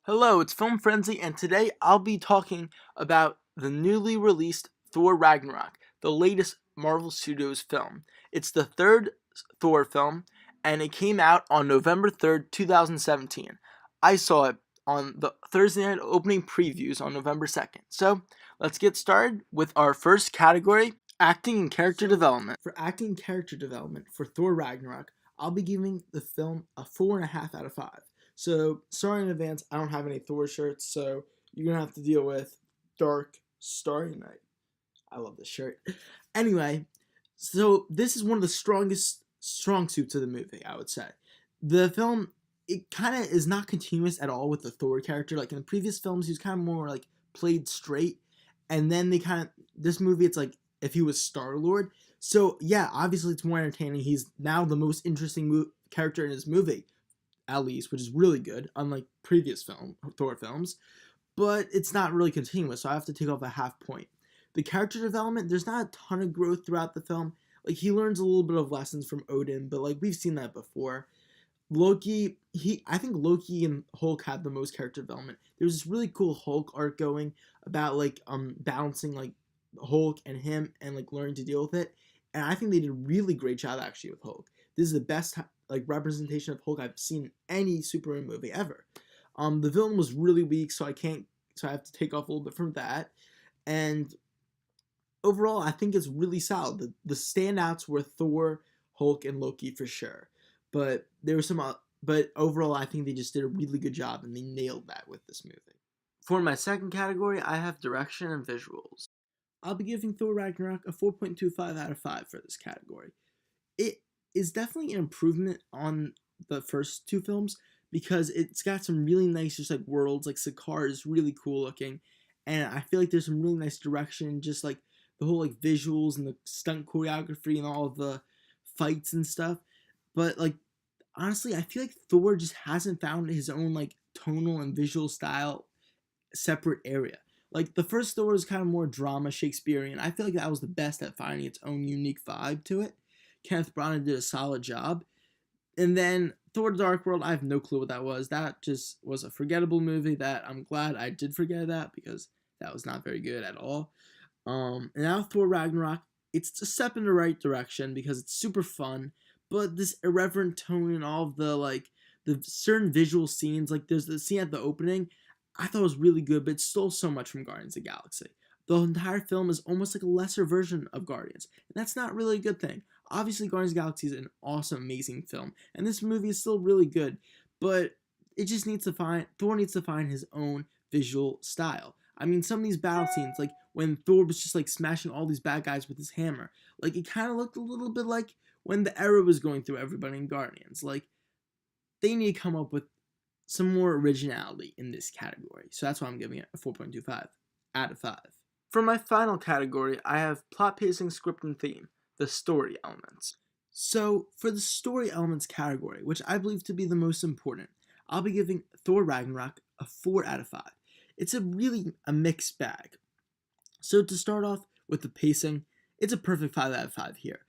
Hello, it's Film Frenzy, and today I'll be talking about the newly released Thor Ragnarok, the latest Marvel Studios film. It's the third Thor film, and it came out on November 3rd, 2017. I saw it on the Thursday night opening previews on November 2nd. So, let's get started with our first category, acting and character development. For acting and character development for Thor Ragnarok, I'll be giving the film a 4.5 out of 5. So, sorry in advance, I don't have any Thor shirts, so you're gonna have to deal with Dark Starry Night. I love this shirt. Anyway, so this is one of the strongest strong suits of the movie, I would say. The film, it kind of is not continuous at all with the Thor character. Like in the previous films, he was kind of more like played straight, and then this movie, it's like if he was Star-Lord. So yeah, obviously it's more entertaining. He's now the most interesting character in his movie, at least, which is really good, unlike previous Thor films. But it's not really continuous, so I have to take off a half point. The character development, there's not a ton of growth throughout the film. Like he learns a little bit of lessons from Odin, but like we've seen that before. I think Loki and Hulk had the most character development. There's this really cool Hulk arc going about like balancing like Hulk and him and like learning to deal with it. And I think they did a really great job actually with Hulk. This is the best like representation of Hulk I've seen in any superhero movie ever. The villain was really weak, so I have to take off a little bit from that. And overall, I think it's really solid. The standouts were Thor, Hulk, and Loki for sure. But there were but overall, I think they just did a really good job and they nailed that with this movie. For my second category, I have direction and visuals. I'll be giving Thor Ragnarok a 4.25 out of 5 for this category. It is definitely an improvement on the first two films because it's got some really nice just like worlds. Like Sakaar is really cool looking, and I feel like there's some really nice direction, just like the whole like visuals and the stunt choreography and all of the fights and stuff. But like honestly, I feel like Thor just hasn't found his own like tonal and visual style separate area. Like the first Thor was kind of more drama Shakespearean. I feel like that was the best at finding its own unique vibe to it. Kenneth Branagh did a solid job. And then Thor: Dark World, I have no clue what that was. That just was a forgettable movie that I'm glad I did forget that because that was not very good at all. And now Thor Ragnarok, it's a step in the right direction because it's super fun, but this irreverent tone and all of the certain visual scenes, like there's the scene at the opening, I thought was really good, but it stole so much from Guardians of the Galaxy. The entire film is almost like a lesser version of Guardians, and that's not really a good thing. Obviously, Guardians of the Galaxy is an awesome, amazing film, and this movie is still really good, but Thor needs to find his own visual style. I mean, some of these battle scenes, like when Thor was just like smashing all these bad guys with his hammer, like it kind of looked a little bit like when the era was going through everybody in Guardians. Like they need to come up with some more originality in this category. So that's why I'm giving it a 4.25 out of 5. For my final category, I have plot pacing, script, and theme, the story elements. So for the story elements category, which I believe to be the most important, I'll be giving Thor Ragnarok a 4 out of 5. It's a mixed bag. So to start off with the pacing, it's a perfect 5 out of 5 here.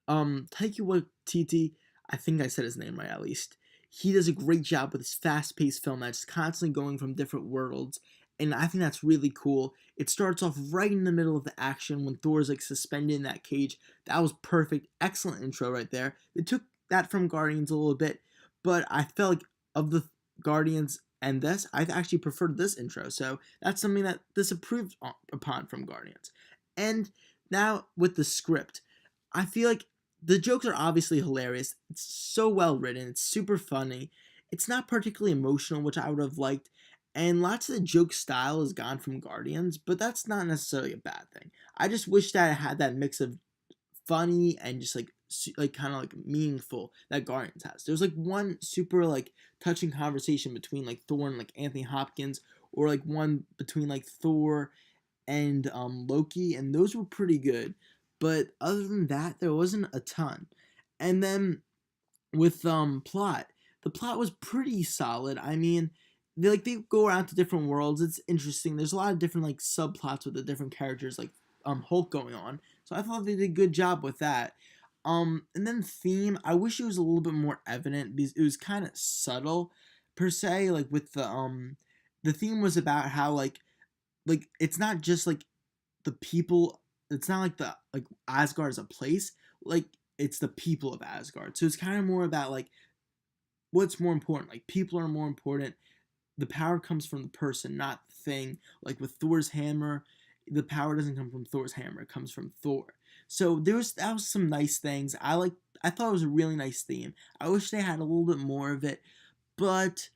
Taika Waititi, I think I said his name right at least. He does a great job with this fast-paced film that's constantly going from different worlds, and I think that's really cool. It starts off right in the middle of the action when Thor's like suspended in that cage. That was perfect, excellent intro right there. They took that from Guardians a little bit, but I felt like of the Guardians and this, I actually preferred this intro. So that's something that this improved upon from Guardians. And now with the script, I feel like the jokes are obviously hilarious. It's so well written. It's super funny. It's not particularly emotional, which I would have liked. And lots of the joke style is gone from Guardians, but that's not necessarily a bad thing. I just wish that it had that mix of funny and just like kind of like meaningful that Guardians has. There's like one super like touching conversation between like Thor and like Anthony Hopkins, or like one between like Thor and Loki, and those were pretty good. But other than that, there wasn't a ton. And then with plot, the plot was pretty solid. I mean, they go around to different worlds. It's interesting. There's a lot of different like subplots with the different characters, like Hulk going on. So I thought they did a good job with that. And then theme, I wish it was a little bit more evident because it was kind of subtle per se, like with the the theme was about how like it's not just like the people. It's not like the like Asgard is a place. Like it's the people of Asgard. So it's kind of more about like what's more important. Like people are more important. The power comes from the person, not the thing. Like with Thor's hammer, the power doesn't come from Thor's hammer; it comes from Thor. So that was some nice things. I thought it was a really nice theme. I wish they had a little bit more of it, but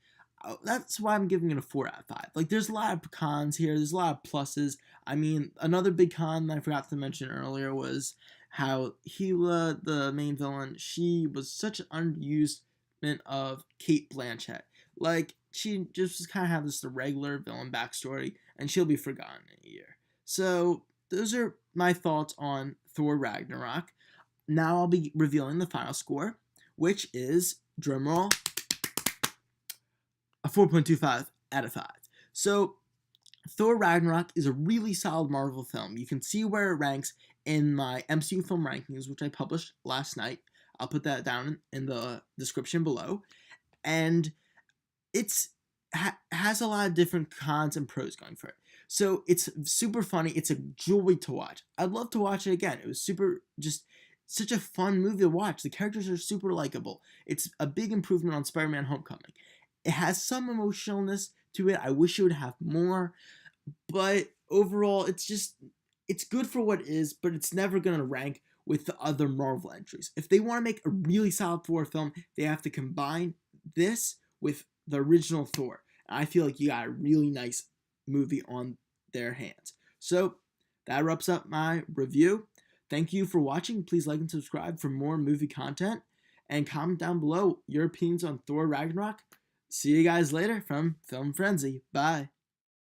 that's why I'm giving it a 4 out of 5. Like there's a lot of cons here. There's a lot of pluses. I mean, another big con that I forgot to mention earlier was how Gila, the main villain, she was such an unused of Kate Blanchett. Like she just kind of had this the regular villain backstory, and she'll be forgotten in a year. So those are my thoughts on Thor Ragnarok. Now I'll be revealing the final score, which is drumroll a 4.25 out of 5. So Thor Ragnarok is a really solid Marvel film. You can see where it ranks in my MCU film rankings, which I published last night. I'll put that down in the description below. And it's has a lot of different cons and pros going for it. So it's super funny. It's a joy to watch. I'd love to watch it again. It was super just such a fun movie to watch. The characters are super likable. It's a big improvement on Spider-Man Homecoming. It has some emotionalness to it. I wish it would have more, but overall it's good for what it is, but it's never going to rank with the other Marvel entries. If they want to make a really solid Thor film, they have to combine this with the original Thor. And I feel like you got a really nice movie on their hands. So that wraps up my review. Thank you for watching. Please like and subscribe for more movie content. And comment down below your opinions on Thor Ragnarok. See you guys later from Film Frenzy. Bye.